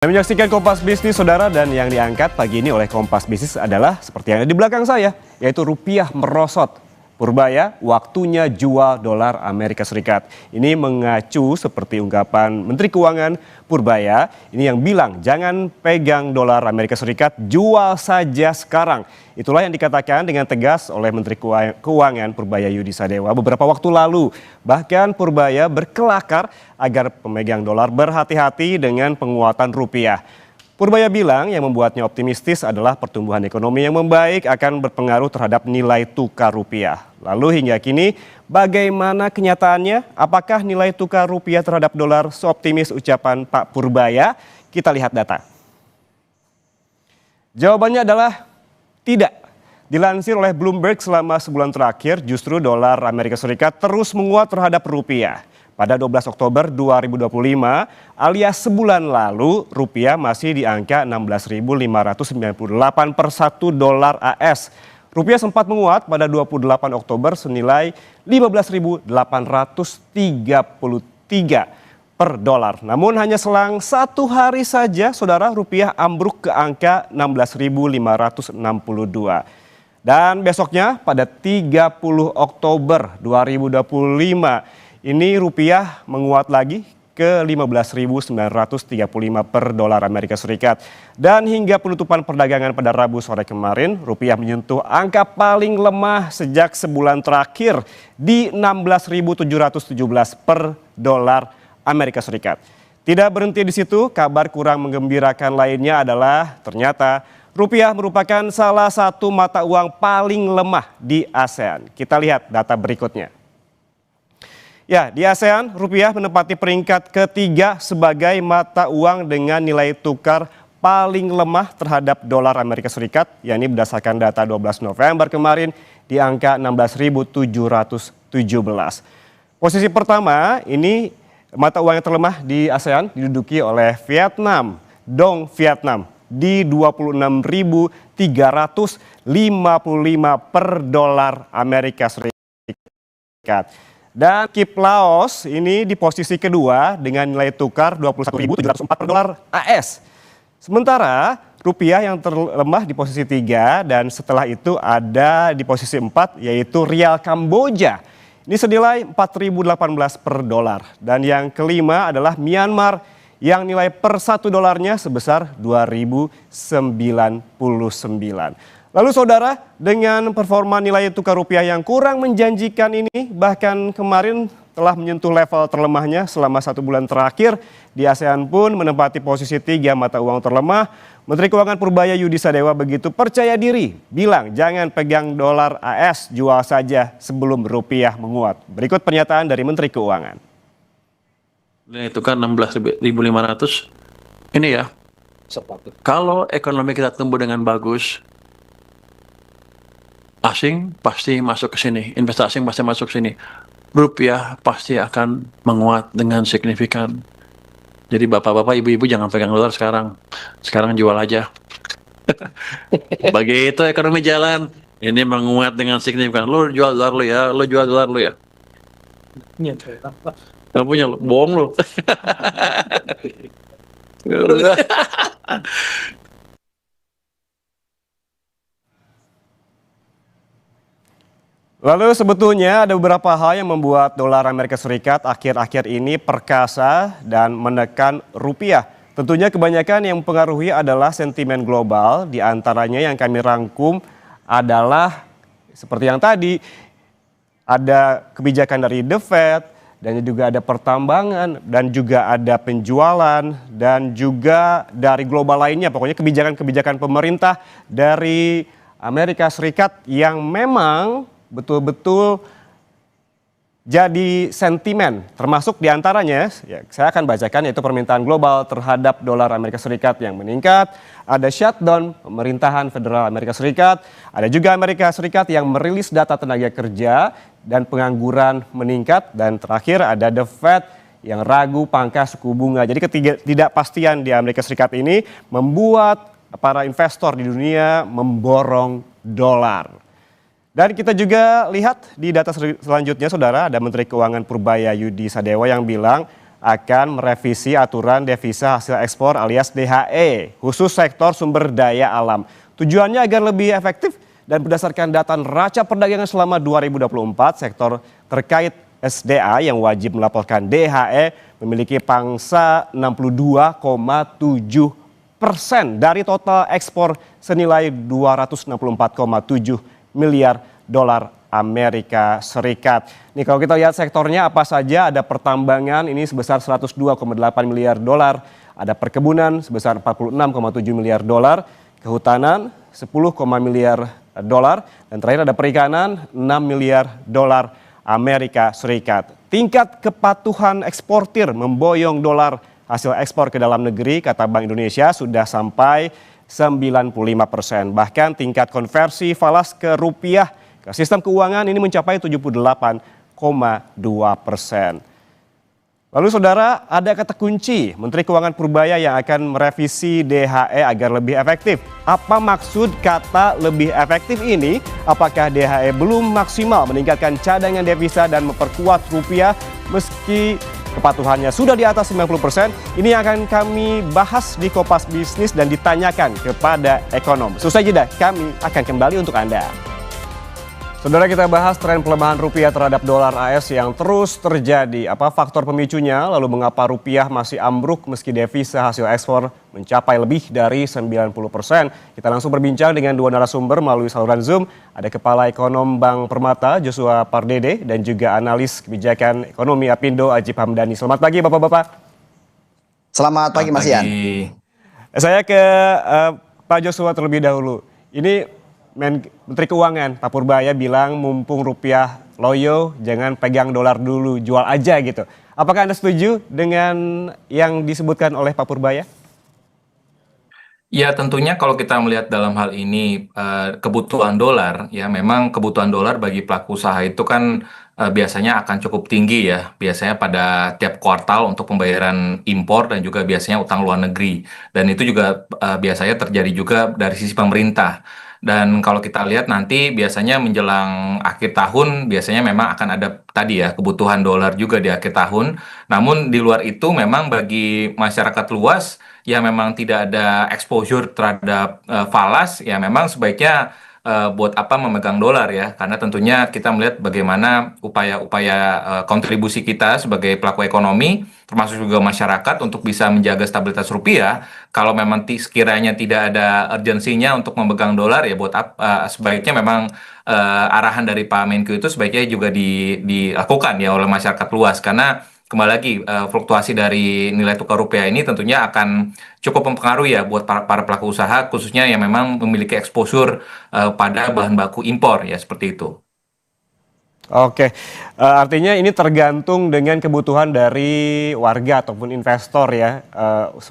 Anda menyaksikan Kompas Bisnis, Saudara, dan yang diangkat pagi ini oleh Kompas Bisnis adalah seperti yang ada di belakang saya, yaitu rupiah merosot. Purbaya, waktunya jual dolar Amerika Serikat. Ini mengacu seperti ungkapan Menteri Keuangan Purbaya, ini yang bilang jangan pegang dolar Amerika Serikat, jual saja sekarang. Itulah yang dikatakan dengan tegas oleh Menteri Keuangan Purbaya Yudi Sadewa beberapa waktu lalu. Bahkan Purbaya berkelakar agar pemegang dolar berhati-hati dengan penguatan rupiah. Purbaya bilang yang membuatnya optimistis adalah pertumbuhan ekonomi yang membaik akan berpengaruh terhadap nilai tukar rupiah. Lalu hingga kini bagaimana kenyataannya? Apakah nilai tukar rupiah terhadap dolar seoptimis ucapan Pak Purbaya? Kita lihat data. Jawabannya adalah tidak. Dilansir oleh Bloomberg selama sebulan terakhir justru dolar Amerika Serikat terus menguat terhadap rupiah. Pada 12 Oktober 2025 alias sebulan lalu rupiah masih di angka 16.598 per 1 dolar AS. Rupiah sempat menguat pada 28 Oktober senilai 15.833 per dolar. Namun hanya selang satu hari saja saudara rupiah ambruk ke angka 16.562. Dan besoknya pada 30 Oktober 2025 ini rupiah menguat lagi ke 15.935 per dolar Amerika Serikat. Dan hingga penutupan perdagangan pada Rabu sore kemarin, rupiah menyentuh angka paling lemah sejak sebulan terakhir di 16.717 per dolar Amerika Serikat. Tidak berhenti di situ, kabar kurang menggembirakan lainnya adalah ternyata rupiah merupakan salah satu mata uang paling lemah di ASEAN. Kita lihat data berikutnya. Ya, di ASEAN, rupiah menempati peringkat ketiga sebagai mata uang dengan nilai tukar paling lemah terhadap dolar Amerika Serikat, yakni berdasarkan data 12 November kemarin di angka 16.717. Posisi pertama ini mata uang yang terlemah di ASEAN diduduki oleh Vietnam, Dong Vietnam di 26.355 per dolar Amerika Serikat. Dan Kip Laos ini di posisi kedua dengan nilai tukar 21.704 per dolar AS. Sementara rupiah yang terlemah di posisi 3 dan setelah itu ada di posisi 4 yaitu rial Kamboja. Ini senilai 4.018 per dolar. Dan yang kelima adalah Myanmar yang nilai per 1 dolarnya sebesar 2.099. Lalu saudara, dengan performa nilai tukar rupiah yang kurang menjanjikan ini, bahkan kemarin telah menyentuh level terlemahnya selama 1 bulan terakhir, di ASEAN pun menempati posisi 3 mata uang terlemah. Menteri Keuangan Purbaya Yudi Sadewa begitu percaya diri, bilang jangan pegang dolar AS, jual saja sebelum rupiah menguat. Berikut pernyataan dari Menteri Keuangan. Nilai tukar 16.500, ini ya, kalau ekonomi kita tumbuh dengan bagus, asing pasti masuk ke sini, investasi asing pasti masuk ke sini. Rupiah pasti akan menguat dengan signifikan. Jadi bapak-bapak, ibu-ibu jangan pegang dolar sekarang. Sekarang jual aja. Begitu ekonomi jalan, ini menguat dengan signifikan. Lo jual dolar lo ya, lo jual dolar lo ya. Gak punya lo, bohong lo. Lalu sebetulnya ada beberapa hal yang membuat dolar Amerika Serikat akhir-akhir ini perkasa dan menekan rupiah. Tentunya kebanyakan yang mempengaruhi adalah sentimen global, di antaranya yang kami rangkum adalah seperti yang tadi, ada kebijakan dari The Fed, dan juga ada pertambangan, dan juga ada penjualan, dan juga dari global lainnya, pokoknya kebijakan-kebijakan pemerintah dari Amerika Serikat yang memang betul-betul jadi sentimen, termasuk diantaranya, ya, saya akan bacakan yaitu permintaan global terhadap dolar Amerika Serikat yang meningkat, ada shutdown pemerintahan federal Amerika Serikat, ada juga Amerika Serikat yang merilis data tenaga kerja dan pengangguran meningkat, dan terakhir ada The Fed yang ragu pangkas suku bunga. Jadi ketidakpastian di Amerika Serikat ini membuat para investor di dunia memborong dolar. Dan kita juga lihat di data selanjutnya saudara, ada Menteri Keuangan Purbaya Yudi Sadewa yang bilang akan merevisi aturan devisa hasil ekspor alias DHE, khusus sektor sumber daya alam. Tujuannya agar lebih efektif dan berdasarkan data neraca perdagangan selama 2024, sektor terkait SDA yang wajib melaporkan DHE memiliki pangsa 62,7% dari total ekspor senilai 264,7 miliar dolar Amerika Serikat. Nih kalau kita lihat sektornya apa saja, ada pertambangan ini sebesar 102,8 miliar dolar, ada perkebunan sebesar 46,7 miliar dolar, kehutanan 10, miliar dolar, dan terakhir ada perikanan 6 miliar dolar Amerika Serikat. Tingkat kepatuhan eksportir memboyong dolar hasil ekspor ke dalam negeri, kata Bank Indonesia, sudah sampai 95%. Bahkan tingkat konversi falas ke rupiah ke sistem keuangan ini mencapai 78,2%. Lalu saudara, ada kata kunci Menteri Keuangan Purbaya yang akan merevisi DHE agar lebih efektif. Apa maksud kata lebih efektif ini? Apakah DHE belum maksimal meningkatkan cadangan devisa dan memperkuat rupiah meski kepatuhannya sudah di atas 90%? Ini akan kami bahas di Kompas Bisnis dan ditanyakan kepada ekonom. Selesai jeda, kami akan kembali untuk Anda. Saudara, kita bahas tren pelemahan rupiah terhadap dolar AS yang terus terjadi. Apa faktor pemicunya? Lalu mengapa rupiah masih ambruk meski devisa hasil ekspor mencapai lebih dari 90%? Kita langsung berbincang dengan dua narasumber melalui saluran Zoom. Ada Kepala Ekonom Bank Permata Joshua Pardede dan juga analis kebijakan ekonomi Apindo Ajib Hamdani. Selamat pagi Bapak-Bapak. Selamat pagi Mas Ian. Saya ke Pak Joshua terlebih dahulu. Ini Menteri Keuangan Pak Purbaya bilang mumpung rupiah loyo jangan pegang dolar dulu, jual aja gitu. Apakah Anda setuju dengan yang disebutkan oleh Pak Purbaya? Ya tentunya kalau kita melihat dalam hal ini kebutuhan dolar, ya memang kebutuhan dolar bagi pelaku usaha itu kan biasanya akan cukup tinggi ya. Biasanya pada tiap kuartal untuk pembayaran impor dan juga biasanya utang luar negeri. Dan itu juga biasanya terjadi juga dari sisi pemerintah. Dan kalau kita lihat nanti biasanya menjelang akhir tahun biasanya memang akan ada tadi ya kebutuhan dolar juga di akhir tahun. Namun di luar itu memang bagi masyarakat luas yang memang tidak ada exposure terhadap falas, ya memang sebaiknya buat apa memegang dolar ya, karena tentunya kita melihat bagaimana upaya-upaya kontribusi kita sebagai pelaku ekonomi, termasuk juga masyarakat untuk bisa menjaga stabilitas rupiah. Kalau memang sekiranya tidak ada urgensinya untuk memegang dolar ya buat sebaiknya memang arahan dari Pak Menko itu sebaiknya juga dilakukan ya oleh masyarakat luas, karena kembali lagi fluktuasi dari nilai tukar rupiah ini tentunya akan cukup mempengaruhi ya buat para pelaku usaha khususnya yang memang memiliki exposure pada bahan baku impor ya seperti itu. Oke, artinya ini tergantung dengan kebutuhan dari warga ataupun investor ya.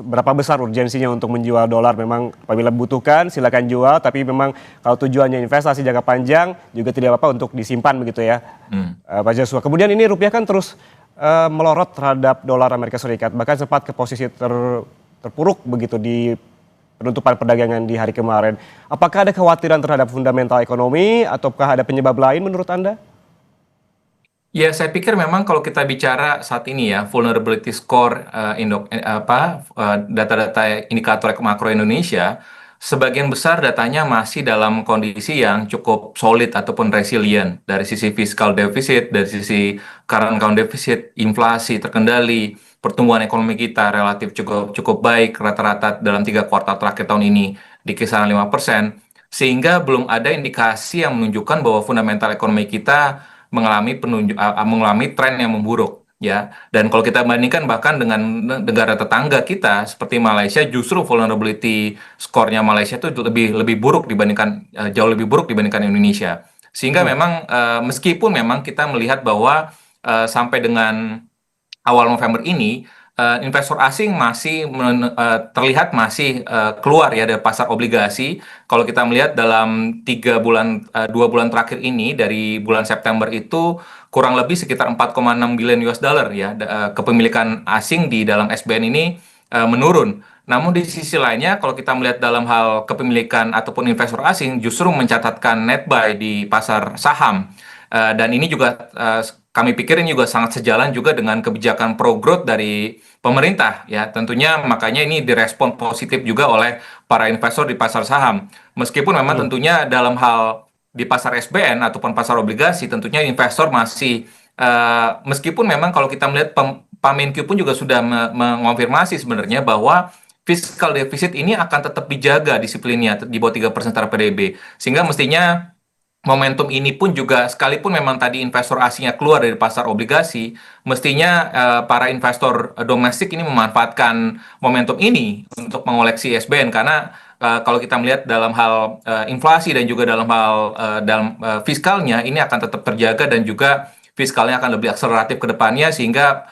Berapa besar urgensinya untuk menjual dolar, memang apabila butuhkan silakan jual, tapi memang kalau tujuannya investasi jangka panjang juga tidak apa-apa untuk disimpan begitu ya. Pak Joshua, kemudian ini rupiah kan terus melorot terhadap dolar Amerika Serikat, bahkan sempat ke posisi terpuruk begitu di penutupan perdagangan di hari kemarin. Apakah ada kekhawatiran terhadap fundamental ekonomi ataukah ada penyebab lain menurut Anda? Ya, saya pikir memang kalau kita bicara saat ini ya, vulnerability score data-data indikator makro Indonesia, sebagian besar datanya masih dalam kondisi yang cukup solid ataupun resilient dari sisi fiscal deficit, dari sisi current account deficit, inflasi terkendali, pertumbuhan ekonomi kita relatif cukup baik, rata-rata dalam 3 kuartal terakhir tahun ini di kisaran 5%, sehingga belum ada indikasi yang menunjukkan bahwa fundamental ekonomi kita mengalami tren yang memburuk ya. Dan kalau kita bandingkan bahkan dengan negara tetangga kita seperti Malaysia, justru vulnerability skornya Malaysia itu lebih buruk dibandingkan jauh lebih buruk dibandingkan Indonesia. Sehingga memang meskipun memang kita melihat bahwa sampai dengan awal November ini investor asing masih terlihat masih keluar ya dari pasar obligasi. Kalau kita melihat dalam 2 bulan terakhir ini dari bulan September itu kurang lebih sekitar 4,6 billion US dollar ya kepemilikan asing di dalam SBN ini menurun. Namun di sisi lainnya kalau kita melihat dalam hal kepemilikan ataupun investor asing justru mencatatkan net buy di pasar saham. Dan ini juga kami pikir ini juga sangat sejalan juga dengan kebijakan pro growth dari pemerintah ya. Tentunya makanya ini direspon positif juga oleh para investor di pasar saham. Meskipun memang tentunya dalam hal di pasar SBN ataupun pasar obligasi tentunya investor masih meskipun memang kalau kita melihat Pak Menkyu pun juga sudah mengonfirmasi sebenarnya bahwa fiskal defisit ini akan tetap dijaga disiplinnya di bawah 3% terhadap PDB. Sehingga mestinya momentum ini pun juga sekalipun memang tadi investor asingnya keluar dari pasar obligasi, mestinya para investor domestik ini memanfaatkan momentum ini untuk mengoleksi SBN karena kalau kita melihat dalam hal inflasi dan juga dalam hal fiskalnya ini akan tetap terjaga dan juga fiskalnya akan lebih akseleratif ke depannya sehingga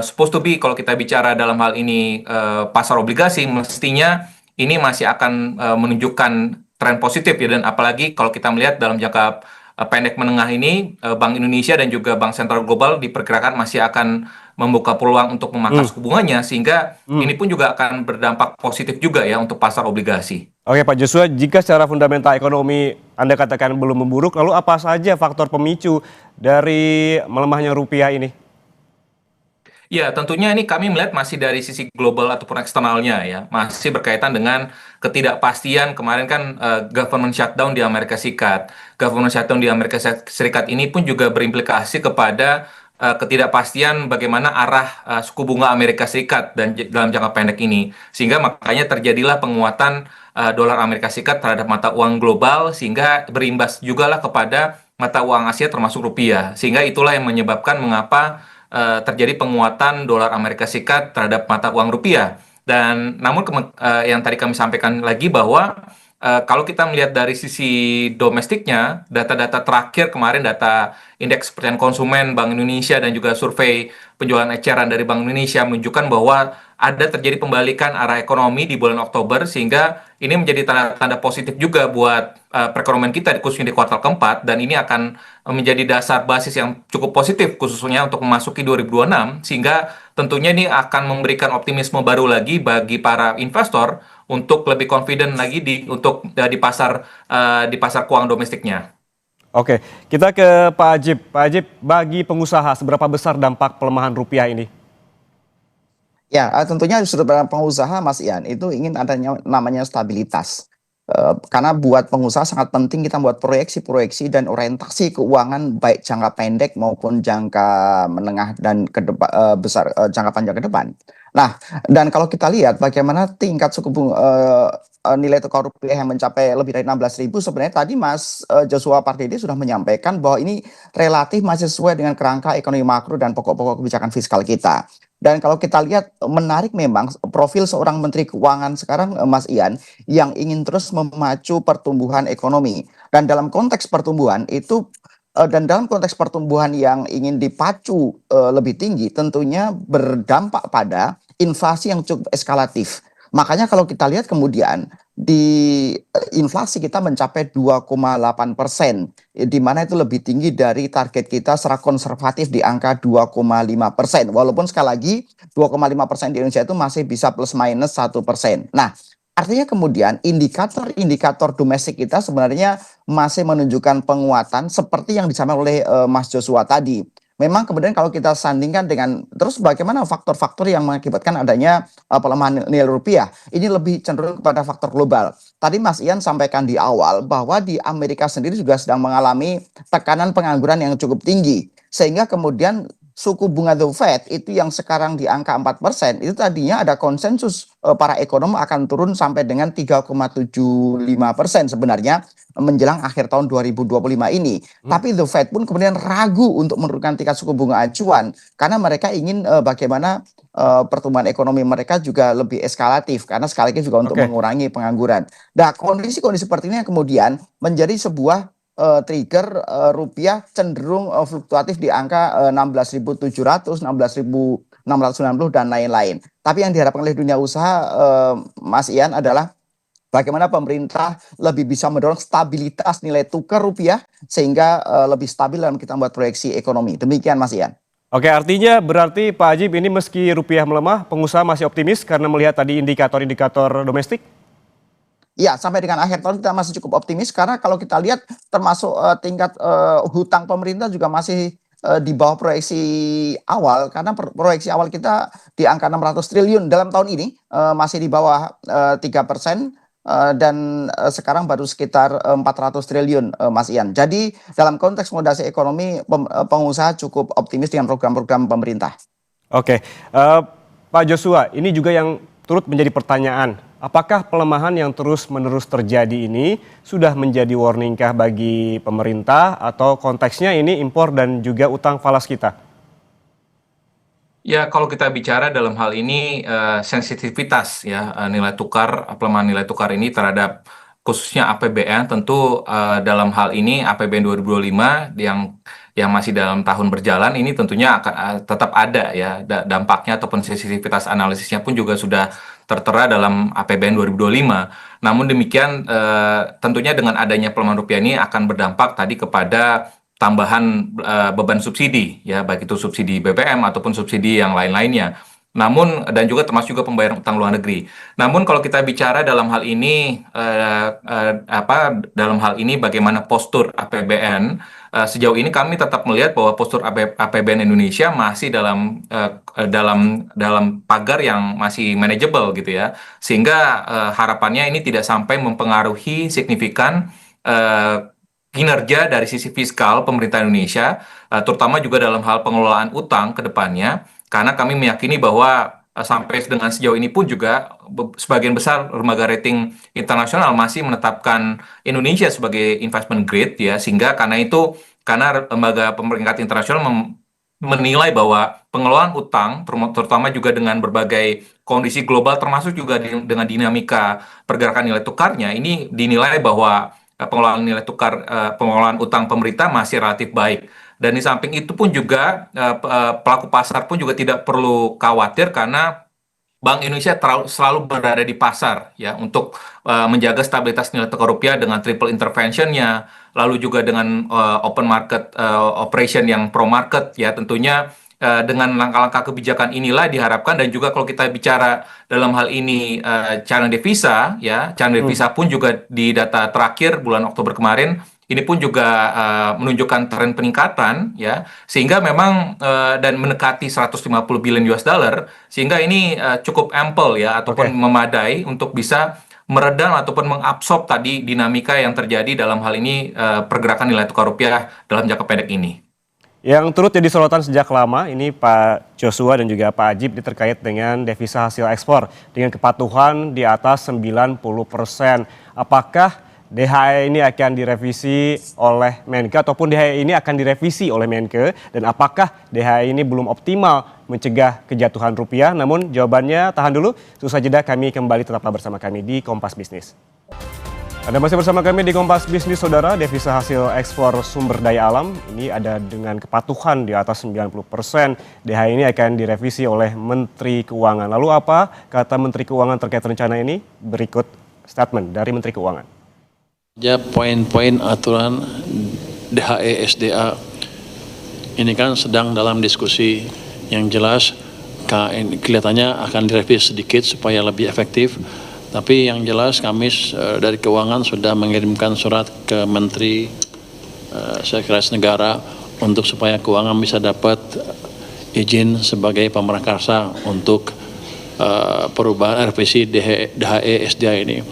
supposed to be kalau kita bicara dalam hal ini pasar obligasi mestinya ini masih akan menunjukkan tren positif ya dan apalagi kalau kita melihat dalam jangka pendek menengah ini Bank Indonesia dan juga Bank Sentral Global diperkirakan masih akan membuka peluang untuk memangkas suku bunganya sehingga ini pun juga akan berdampak positif juga ya untuk pasar obligasi. Oke Pak Joshua, jika secara fundamental ekonomi Anda katakan belum memburuk, lalu apa saja faktor pemicu dari melemahnya rupiah ini? Ya, tentunya ini kami melihat masih dari sisi global ataupun eksternalnya ya, masih berkaitan dengan ketidakpastian kemarin kan government shutdown di Amerika Serikat. Government shutdown di Amerika Serikat ini pun juga berimplikasi kepada ketidakpastian bagaimana arah suku bunga Amerika Serikat dan dalam jangka pendek ini. Sehingga makanya terjadilah penguatan dolar Amerika Serikat terhadap mata uang global sehingga berimbas juga lah kepada mata uang Asia termasuk rupiah. Sehingga itulah yang menyebabkan mengapa terjadi penguatan dolar Amerika Serikat terhadap mata uang rupiah. Dan namun yang tadi kami sampaikan lagi bahwa kalau kita melihat dari sisi domestiknya, data-data terakhir kemarin data indeks kepercayaan konsumen Bank Indonesia dan juga survei penjualan eceran dari Bank Indonesia menunjukkan bahwa ada terjadi pembalikan arah ekonomi di bulan Oktober sehingga ini menjadi tanda-tanda positif juga buat perekonomian kita khususnya di kuartal keempat dan ini akan menjadi dasar basis yang cukup positif khususnya untuk memasuki 2026 sehingga tentunya ini akan memberikan optimisme baru lagi bagi para investor untuk lebih confident lagi di pasar keuangan domestiknya. Oke, kita ke Pak Ajib. Pak Ajib, bagi pengusaha seberapa besar dampak pelemahan rupiah ini? Ya, tentunya sebagai pengusaha Mas Ian itu ingin adanya namanya stabilitas. Karena buat pengusaha sangat penting kita buat proyeksi-proyeksi dan orientasi keuangan baik jangka pendek maupun jangka menengah dan jangka panjang ke depan. Nah, dan kalau kita lihat bagaimana tingkat suku bunga nilai tukar rupiah yang mencapai lebih dari 16.000 sebenarnya tadi Mas Joshua Pardede sudah menyampaikan bahwa ini relatif masih sesuai dengan kerangka ekonomi makro dan pokok-pokok kebijakan fiskal kita. Dan kalau kita lihat menarik memang profil seorang Menteri Keuangan sekarang Mas Ian yang ingin terus memacu pertumbuhan ekonomi. Dan dalam konteks pertumbuhan itu dan dalam konteks pertumbuhan yang ingin dipacu lebih tinggi tentunya berdampak pada inflasi yang cukup eskalatif. Makanya kalau kita lihat kemudian di inflasi kita mencapai 2,8%, di mana itu lebih tinggi dari target kita secara konservatif di angka 2,5%. Walaupun sekali lagi 2,5% di Indonesia itu masih bisa plus minus 1%. Nah, artinya kemudian indikator-indikator domestik kita sebenarnya masih menunjukkan penguatan seperti yang disampaikan oleh Mas Joshua tadi. Memang kemudian kalau kita sandingkan dengan terus bagaimana faktor-faktor yang mengakibatkan adanya pelemahan nilai rupiah, ini lebih cenderung kepada faktor global. Tadi Mas Ian sampaikan di awal bahwa di Amerika sendiri juga sedang mengalami tekanan pengangguran yang cukup tinggi. Sehingga kemudian suku bunga The Fed itu yang sekarang di angka 4%, itu tadinya ada konsensus para ekonom akan turun sampai dengan 3,75% sebenarnya menjelang akhir tahun 2025 ini. Tapi The Fed pun kemudian ragu untuk menurunkan tingkat suku bunga acuan karena mereka ingin bagaimana pertumbuhan ekonomi mereka juga lebih eskalatif karena sekali lagi juga untuk mengurangi pengangguran. Nah, kondisi-kondisi seperti ini yang kemudian menjadi sebuah trigger rupiah cenderung fluktuatif di angka 16.700, 16.690 dan lain-lain. Tapi yang diharapkan oleh dunia usaha Mas Ian adalah bagaimana pemerintah lebih bisa mendorong stabilitas nilai tukar rupiah sehingga lebih stabil dalam kita membuat proyeksi ekonomi. Demikian Mas Ian. Oke, artinya berarti Pak Ajib ini meski rupiah melemah, pengusaha masih optimis karena melihat tadi indikator-indikator domestik? Ya, sampai dengan akhir tahun kita masih cukup optimis karena kalau kita lihat termasuk tingkat hutang pemerintah juga masih di bawah proyeksi awal karena proyeksi awal kita di angka 600 triliun dalam tahun ini, masih di bawah 3%, dan sekarang baru sekitar 400 triliun, Mas Ian. Jadi dalam konteks fondasi ekonomi pengusaha cukup optimis dengan program-program pemerintah. Oke, Pak Joshua, ini juga yang turut menjadi pertanyaan. Apakah pelemahan yang terus-menerus terjadi ini sudah menjadi warning kah bagi pemerintah atau konteksnya ini impor dan juga utang falas kita? Ya, kalau kita bicara dalam hal ini sensitivitas ya nilai tukar, pelemahan nilai tukar ini terhadap khususnya APBN tentu dalam hal ini APBN 2025 yang masih dalam tahun berjalan ini tentunya akan tetap ada ya dampaknya ataupun sensitivitas analisisnya pun juga sudah tertera dalam APBN 2025. Namun demikian tentunya dengan adanya pelemahan rupiah ini akan berdampak tadi kepada tambahan beban subsidi ya baik itu subsidi BBM ataupun subsidi yang lain-lainnya. Namun dan juga termasuk juga pembayaran utang luar negeri. Namun kalau kita bicara dalam hal ini dalam hal ini bagaimana postur APBN sejauh ini kami tetap melihat bahwa postur APBN Indonesia masih dalam pagar yang masih manageable gitu ya. Sehingga harapannya ini tidak sampai mempengaruhi signifikan kinerja dari sisi fiskal pemerintah Indonesia, terutama juga dalam hal pengelolaan utang ke depannya, karena kami meyakini bahwa sampai dengan sejauh ini pun juga sebagian besar lembaga rating internasional masih menetapkan Indonesia sebagai investment grade ya, sehingga karena lembaga pemeringkat internasional menilai bahwa pengelolaan utang terutama juga dengan berbagai kondisi global termasuk juga dengan dinamika pergerakan nilai tukarnya ini dinilai bahwa pengelolaan nilai tukar pengelolaan utang pemerintah masih relatif baik. Dan di samping itu pun juga pelaku pasar pun juga tidak perlu khawatir karena Bank Indonesia selalu berada di pasar ya untuk menjaga stabilitas nilai tukar rupiah dengan triple interventionnya, lalu juga dengan open market operation yang pro market ya tentunya dengan langkah-langkah kebijakan inilah diharapkan dan juga kalau kita bicara dalam hal ini cadangan devisa ya cadangan devisa pun juga di data terakhir bulan Oktober kemarin ini pun juga menunjukkan tren peningkatan ya sehingga memang dan mendekati 150 billion US dollar sehingga ini cukup ample ya ataupun memadai untuk bisa meredam ataupun mengabsorb tadi dinamika yang terjadi dalam hal ini pergerakan nilai tukar rupiah dalam jangka pendek ini. Yang turut jadi sorotan sejak lama ini Pak Joshua dan juga Pak Ajib terkait dengan devisa hasil ekspor dengan kepatuhan di atas 90%. Apakah DHE ini akan direvisi oleh Menke ataupun DHE ini akan direvisi oleh Menke dan apakah DHE ini belum optimal mencegah kejatuhan rupiah? Namun jawabannya tahan dulu, sesaat jeda kami kembali tetaplah bersama kami di Kompas Bisnis. Anda masih bersama kami di Kompas Bisnis, Saudara. Devisa hasil ekspor sumber daya alam ini ada dengan kepatuhan di atas 90%. DHE ini akan direvisi oleh Menteri Keuangan. Lalu apa kata Menteri Keuangan terkait rencana ini? Berikut statement dari Menteri Keuangan. Ya, poin-poin aturan DHE SDA ini kan sedang dalam diskusi yang jelas kelihatannya akan direvisi sedikit supaya lebih efektif. Tapi yang jelas kami dari Keuangan sudah mengirimkan surat ke Menteri Sekretaris Negara untuk supaya Keuangan bisa dapat izin sebagai pemrakarsa untuk perubahan revisi DHE SDA ini.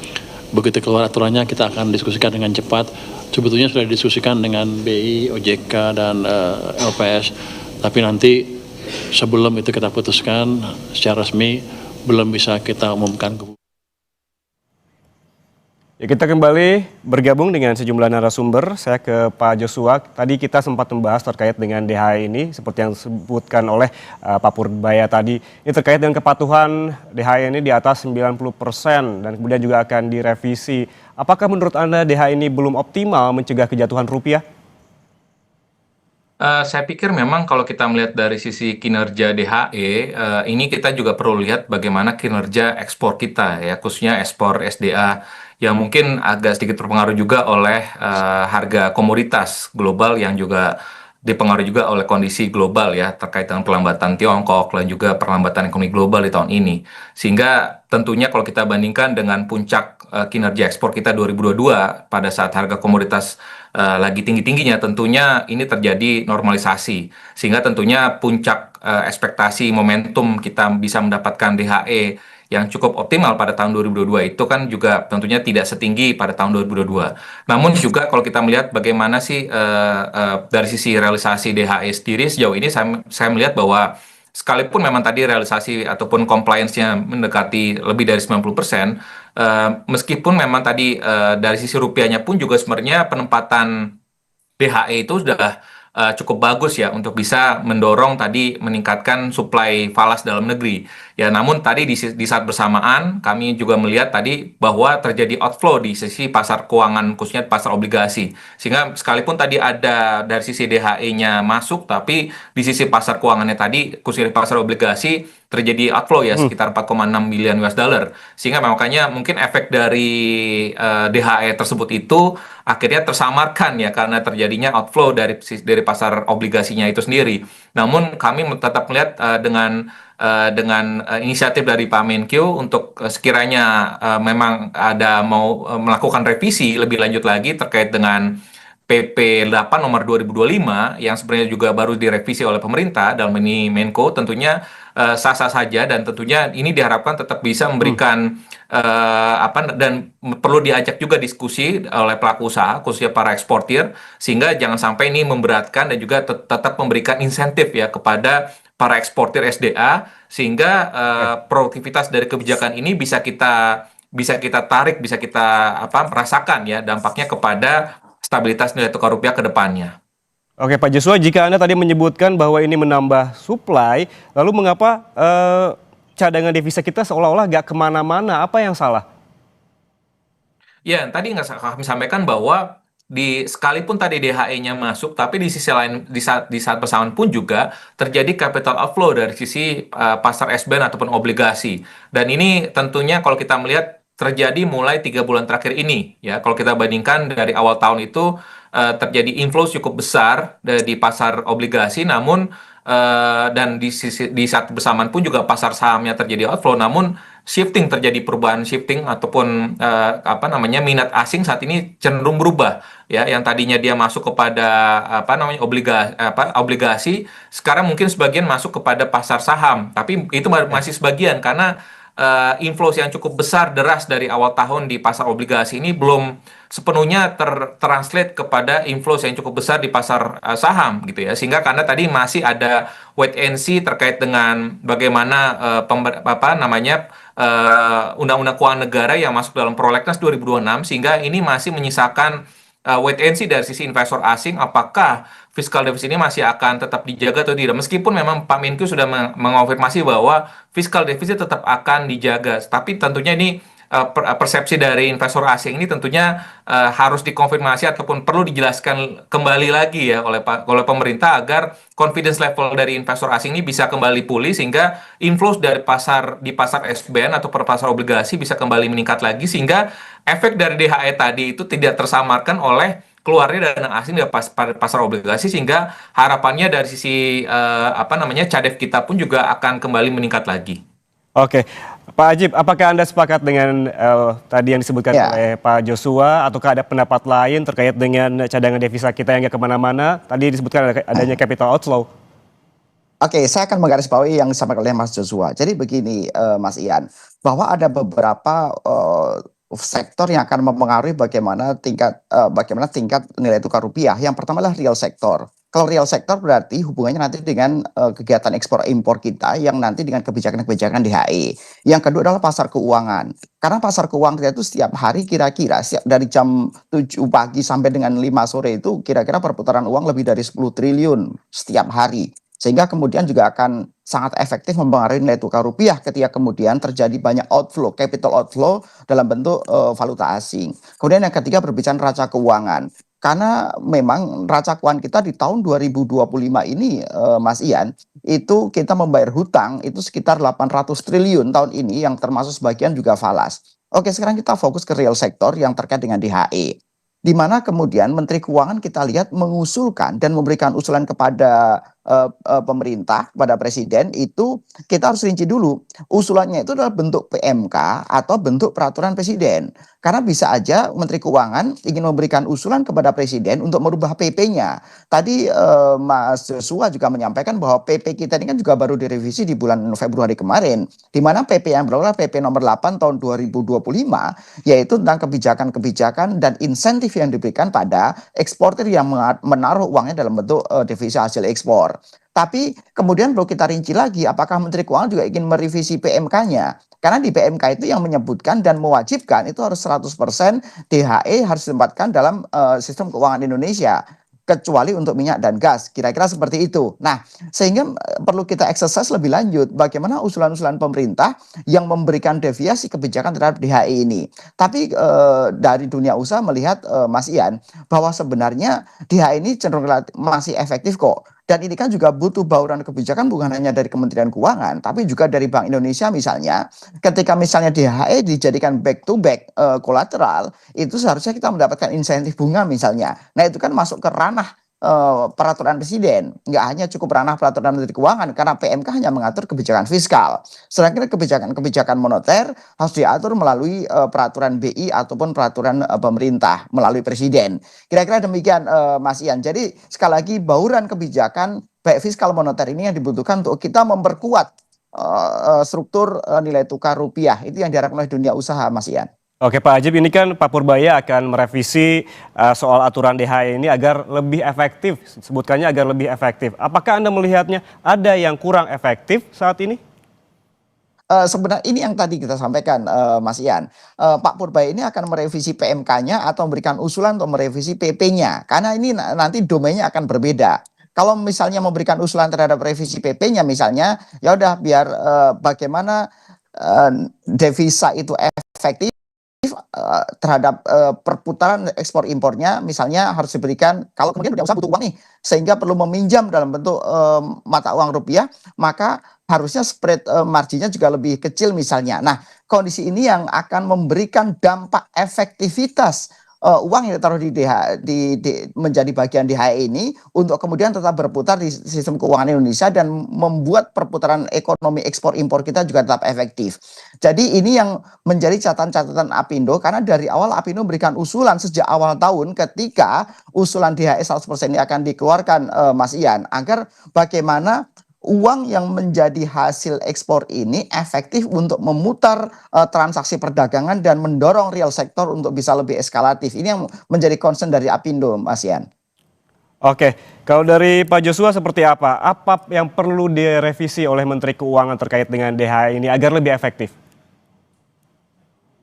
Begitu keluar aturannya kita akan diskusikan dengan cepat. Sebetulnya sudah didiskusikan dengan BI, OJK, dan LPS. Tapi nanti sebelum itu kita putuskan secara resmi belum bisa kita umumkan. Ya, kita kembali bergabung dengan sejumlah narasumber. Saya ke Pak Joshua. Tadi kita sempat membahas terkait dengan DHE ini, seperti yang disebutkan oleh Pak Purbaya tadi. Ini terkait dengan kepatuhan DHE ini di atas 90% dan kemudian juga akan direvisi. Apakah menurut Anda DHE ini belum optimal mencegah kejatuhan rupiah? Saya pikir memang kalau kita melihat dari sisi kinerja DHE, ini kita juga perlu lihat bagaimana kinerja ekspor kita ya, khususnya ekspor SDA yang mungkin agak sedikit terpengaruh juga oleh harga komoditas global yang juga dipengaruhi juga oleh kondisi global ya, terkait dengan pelambatan Tiongkok dan juga perlambatan ekonomi global di tahun ini. Sehingga tentunya kalau kita bandingkan dengan puncak kinerja ekspor kita 2022 pada saat harga komoditas lagi tinggi-tingginya, tentunya ini terjadi normalisasi. Sehingga tentunya puncak ekspektasi momentum kita bisa mendapatkan DHE yang cukup optimal pada tahun 2022 itu kan juga tentunya tidak setinggi pada tahun 2022. Namun juga kalau kita melihat bagaimana sih dari sisi realisasi DHE sendiri sejauh ini saya melihat bahwa sekalipun memang tadi realisasi ataupun compliance-nya mendekati lebih dari 90%, meskipun memang tadi dari sisi rupiahnya pun juga sebenarnya penempatan DHE itu sudah cukup bagus ya untuk bisa mendorong tadi meningkatkan suplai falas dalam negeri. Ya, namun tadi di saat bersamaan kami juga melihat tadi bahwa terjadi outflow di sisi pasar keuangan khususnya pasar obligasi. Sehingga sekalipun tadi ada dari sisi DHE-nya masuk, tapi di sisi pasar keuangannya tadi khususnya di pasar obligasi terjadi outflow ya sekitar 4,6 miliar US dollar. Sehingga makanya mungkin efek dari DHE tersebut itu akhirnya tersamarkan ya karena terjadinya outflow dari pasar obligasinya itu sendiri. Namun kami tetap melihat dengan inisiatif dari Pak Menkyu untuk sekiranya memang ada mau melakukan revisi lebih lanjut lagi terkait dengan PP 8 nomor 2025 yang sebenarnya juga baru direvisi oleh pemerintah dalam ini Menko, tentunya sah-sah saja dan tentunya ini diharapkan tetap bisa memberikan dan perlu diajak juga diskusi oleh pelaku usaha khususnya para eksportir sehingga jangan sampai ini memberatkan dan juga tetap memberikan insentif ya kepada para eksportir SDA sehingga produktivitas dari kebijakan ini bisa kita tarik, bisa kita merasakan ya dampaknya kepada stabilitas nilai tukar rupiah ke depannya. Oke Pak Joshua, jika Anda tadi menyebutkan bahwa ini menambah supply, lalu mengapa cadangan devisa kita seolah-olah gak kemana-mana? Apa yang salah? Ya, tadi nggak kami sampaikan bahwa sekalipun tadi DHE-nya masuk, tapi di sisi lain di saat bersamaan pun juga terjadi capital outflow dari sisi pasar S-band ataupun obligasi. Dan ini tentunya kalau kita melihat terjadi mulai 3 bulan terakhir ini ya. Kalau kita bandingkan dari awal tahun itu terjadi inflow cukup besar di pasar obligasi, namun dan di saat bersamaan pun juga pasar sahamnya terjadi outflow, namun terjadi perubahan shifting ataupun minat asing saat ini cenderung berubah ya, yang tadinya dia masuk kepada obligasi sekarang mungkin sebagian masuk kepada pasar saham, tapi itu masih sebagian karena inflows yang cukup besar deras dari awal tahun di pasar obligasi ini belum sepenuhnya translate kepada inflows yang cukup besar di pasar saham gitu ya, sehingga karena tadi masih ada wait and see terkait dengan bagaimana undang-undang keuangan negara yang masuk dalam prolegnas 2026 sehingga ini masih menyisakan wait and see dari sisi investor asing apakah fiscal deficit ini masih akan tetap dijaga atau tidak. Meskipun memang Pak Menkyu sudah mengonfirmasi bahwa fiscal deficit tetap akan dijaga, tapi tentunya ini persepsi dari investor asing ini tentunya harus dikonfirmasi ataupun perlu dijelaskan kembali lagi ya oleh pemerintah agar confidence level dari investor asing ini bisa kembali pulih sehingga inflows di pasar S-band atau pasar obligasi bisa kembali meningkat lagi sehingga efek dari DHE tadi itu tidak tersamarkan oleh keluarnya dana asing di pasar obligasi sehingga harapannya dari sisi cadef kita pun juga akan kembali meningkat lagi. Oke, Pak Ajib, apakah Anda sepakat dengan tadi yang disebutkan oleh Pak Joshua ataukah ada pendapat lain terkait dengan cadangan devisa kita yang nggak kemana-mana? Tadi disebutkan adanya capital outflow. Oke, saya akan menggarisbawahi yang disampaikan oleh Mas Joshua. Jadi begini, Mas Ian, bahwa ada beberapa sektor yang akan mempengaruhi bagaimana tingkat nilai tukar rupiah. Yang pertama adalah real sektor. Kalau real sektor berarti hubungannya nanti dengan kegiatan ekspor impor kita yang nanti dengan kebijakan-kebijakan DHE. Yang kedua adalah pasar keuangan. Karena pasar keuangan kita itu setiap hari kira-kira dari jam 7 pagi sampai dengan 5 sore itu kira-kira perputaran uang lebih dari 10 triliun setiap hari. Sehingga kemudian juga akan sangat efektif mempengaruhi nilai tukar rupiah ketika kemudian terjadi banyak outflow, capital outflow dalam bentuk valuta asing. Kemudian yang ketiga berbicara neraca keuangan. Karena memang neraca keuangan kita di tahun 2025 ini, Mas Ian, itu kita membayar hutang itu sekitar 800 triliun tahun ini yang termasuk sebagian juga falas. Oke, sekarang kita fokus ke real sektor yang terkait dengan DHE. di mana kemudian Menteri Keuangan kita lihat mengusulkan dan memberikan usulan kepada pemerintah, kepada Presiden, itu kita harus rinci dulu. Usulannya itu adalah bentuk PMK atau bentuk peraturan Presiden. Karena bisa aja Menteri Keuangan ingin memberikan usulan kepada Presiden untuk merubah PP-nya. Tadi Mas Joshua juga menyampaikan bahwa PP kita ini kan juga baru direvisi di bulan Februari kemarin, di mana PP yang berulang PP nomor 8 tahun 2025, yaitu tentang kebijakan-kebijakan dan insentif yang diberikan pada eksportir yang menaruh uangnya dalam bentuk devisa hasil ekspor. Tapi kemudian perlu kita rinci lagi, apakah Menteri Keuangan juga ingin merevisi PMK-nya? Karena di PMK itu yang menyebutkan dan mewajibkan itu harus 100% DHE harus ditempatkan dalam sistem keuangan Indonesia, kecuali untuk minyak dan gas. Kira-kira seperti itu. Nah, sehingga perlu kita exercise lebih lanjut bagaimana usulan-usulan pemerintah yang memberikan deviasi kebijakan terhadap DHE ini. Tapi dari dunia usaha melihat Mas Ian, bahwa sebenarnya DHE ini cenderung masih efektif kok. Dan ini kan juga butuh bauran kebijakan bukan hanya dari Kementerian Keuangan, tapi juga dari Bank Indonesia misalnya. Ketika misalnya DHE dijadikan back to back kolateral, itu seharusnya kita mendapatkan insentif bunga misalnya. Nah itu kan masuk ke ranah peraturan Presiden, nggak hanya cukup ranah peraturan Menteri Keuangan, karena PMK hanya mengatur kebijakan fiskal. Sedangkan kebijakan-kebijakan moneter harus diatur melalui peraturan BI ataupun peraturan pemerintah melalui Presiden. Kira-kira demikian Mas Ian. Jadi sekali lagi bauran kebijakan baik fiskal moneter ini yang dibutuhkan untuk kita memperkuat struktur nilai tukar rupiah. Itu yang diharapkan oleh dunia usaha, Mas Ian. Oke Pak Ajib, ini kan Pak Purbaya akan merevisi soal aturan DHE ini agar lebih efektif, sebutkannya agar lebih efektif. Apakah Anda melihatnya ada yang kurang efektif saat ini? Sebenarnya ini yang tadi kita sampaikan Mas Ian. Pak Purbaya ini akan merevisi PMK-nya atau memberikan usulan untuk merevisi PP-nya. Karena ini nanti domainnya akan berbeda. Kalau misalnya memberikan usulan terhadap revisi PP-nya misalnya, ya udah biar bagaimana devisa itu efektif terhadap perputaran ekspor impornya misalnya harus diberikan, kalau kemudian dunia usaha butuh uang nih sehingga perlu meminjam dalam bentuk mata uang rupiah, maka harusnya spread marginnya juga lebih kecil misalnya. Nah, kondisi ini yang akan memberikan dampak efektivitas uang yang ditaruh di menjadi bagian DHE ini untuk kemudian tetap berputar di sistem keuangan Indonesia dan membuat perputaran ekonomi ekspor impor kita juga tetap efektif. Jadi ini yang menjadi catatan-catatan Apindo, karena dari awal Apindo memberikan usulan sejak awal tahun ketika usulan DHE 100% ini akan dikeluarkan Mas Ian, agar bagaimana uang yang menjadi hasil ekspor ini efektif untuk memutar transaksi perdagangan dan mendorong real sektor untuk bisa lebih eskalatif. Ini yang menjadi concern dari Apindo, Mas Ian. Oke, kalau dari Pak Joshua seperti apa? Apa yang perlu direvisi oleh Menteri Keuangan terkait dengan DHE ini agar lebih efektif?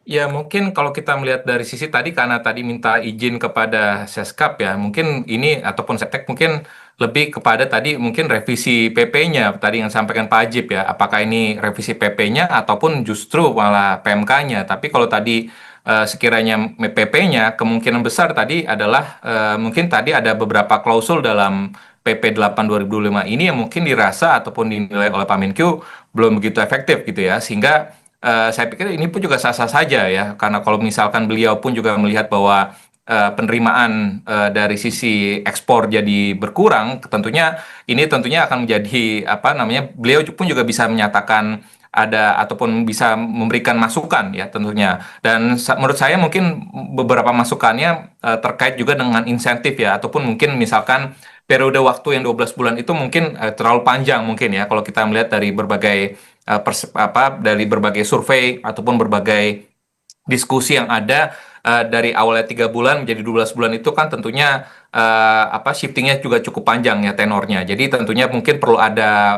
Ya mungkin kalau kita melihat dari sisi tadi, karena tadi minta izin kepada Seskap ya, mungkin ini ataupun Setnek mungkin lebih kepada tadi mungkin revisi PP-nya tadi yang sampaikan Pak Ajib ya, apakah ini revisi PP-nya ataupun justru malah PMK-nya. Tapi kalau tadi sekiranya PP-nya kemungkinan besar tadi adalah mungkin tadi ada beberapa klausul dalam PP 8 2025 ini yang mungkin dirasa ataupun dinilai oleh Pak Menkyu belum begitu efektif gitu ya, sehingga saya pikir ini pun juga sah-sah saja ya, karena kalau misalkan beliau pun juga melihat bahwa penerimaan dari sisi ekspor jadi berkurang, tentunya akan menjadi apa namanya, beliau pun juga bisa menyatakan ada ataupun bisa memberikan masukan ya tentunya. Dan menurut saya mungkin beberapa masukannya terkait juga dengan insentif ya, ataupun mungkin misalkan periode waktu yang 12 bulan itu mungkin terlalu panjang mungkin ya kalau kita melihat dari berbagai dari berbagai survei ataupun berbagai diskusi yang ada, dari awalnya 3 bulan menjadi 12 bulan itu kan tentunya shiftingnya juga cukup panjang ya tenornya. Jadi tentunya mungkin perlu ada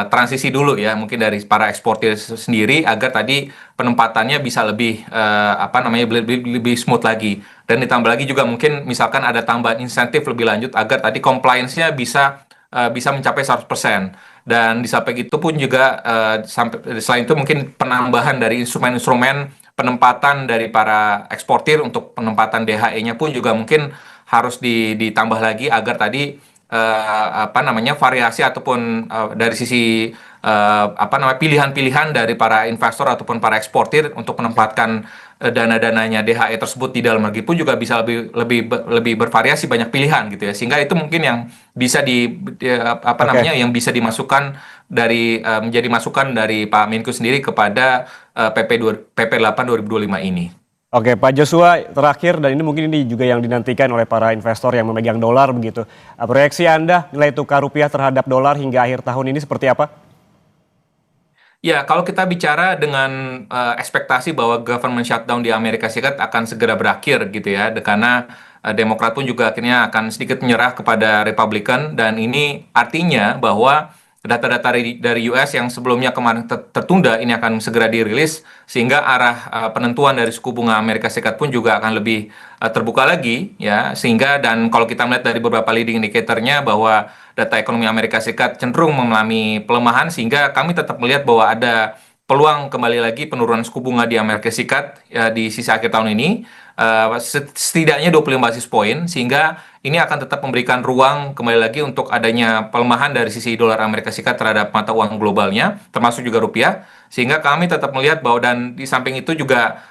transisi dulu ya mungkin dari para eksportir sendiri agar tadi penempatannya bisa lebih lebih smooth lagi. Dan ditambah lagi juga mungkin misalkan ada tambahan insentif lebih lanjut agar tadi compliance-nya bisa mencapai 100%. Dan di samping itu pun juga selain itu mungkin penambahan dari instrumen-instrumen penempatan dari para eksportir untuk penempatan DHE-nya pun juga mungkin harus ditambah lagi agar tadi variasi ataupun dari sisi pilihan-pilihan dari para investor ataupun para eksportir untuk menempatkan dana-dananya DHE tersebut di dalam negeri pun juga bisa lebih bervariasi, banyak pilihan gitu ya. Sehingga itu mungkin yang bisa yang bisa dimasukkan dari menjadi masukan dari Pak Menko sendiri kepada PP 8 2025 ini. Oke, Pak Joshua, terakhir, dan ini mungkin ini juga yang dinantikan oleh para investor yang memegang dolar begitu. Proyeksi Anda nilai tukar rupiah terhadap dolar hingga akhir tahun ini seperti apa? Ya, kalau kita bicara dengan ekspektasi bahwa government shutdown di Amerika Serikat akan segera berakhir gitu ya, karena Demokrat pun juga akhirnya akan sedikit menyerah kepada Republikan, dan ini artinya bahwa data-data dari US yang sebelumnya kemarin tertunda ini akan segera dirilis, sehingga arah penentuan dari suku bunga Amerika Serikat pun juga akan lebih terbuka lagi ya, sehingga dan kalau kita melihat dari beberapa leading indicator-nya bahwa data ekonomi Amerika Serikat cenderung mengalami pelemahan, sehingga kami tetap melihat bahwa ada peluang kembali lagi penurunan suku bunga di Amerika Serikat ya, di sisi akhir tahun ini setidaknya 25 basis poin, sehingga ini akan tetap memberikan ruang kembali lagi untuk adanya pelemahan dari sisi dolar Amerika Serikat terhadap mata uang globalnya, termasuk juga rupiah, sehingga kami tetap melihat bahwa dan di samping itu juga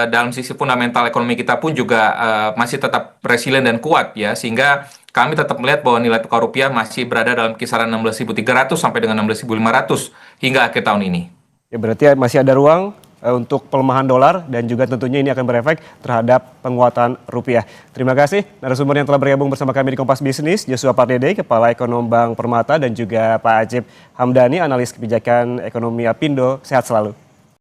dalam sisi fundamental ekonomi kita pun juga masih tetap resilient dan kuat ya, sehingga kami tetap melihat bahwa nilai tukar rupiah masih berada dalam kisaran 16.300 sampai dengan 16.500 hingga akhir tahun ini. Ya, berarti masih ada ruang untuk pelemahan dolar dan juga tentunya ini akan berefek terhadap penguatan rupiah. Terima kasih narasumber yang telah bergabung bersama kami di Kompas Bisnis, Joshua Pardede, Kepala Ekonom Bank Permata, dan juga Pak Ajib Hamdani, analis kebijakan ekonomi Apindo. Sehat selalu.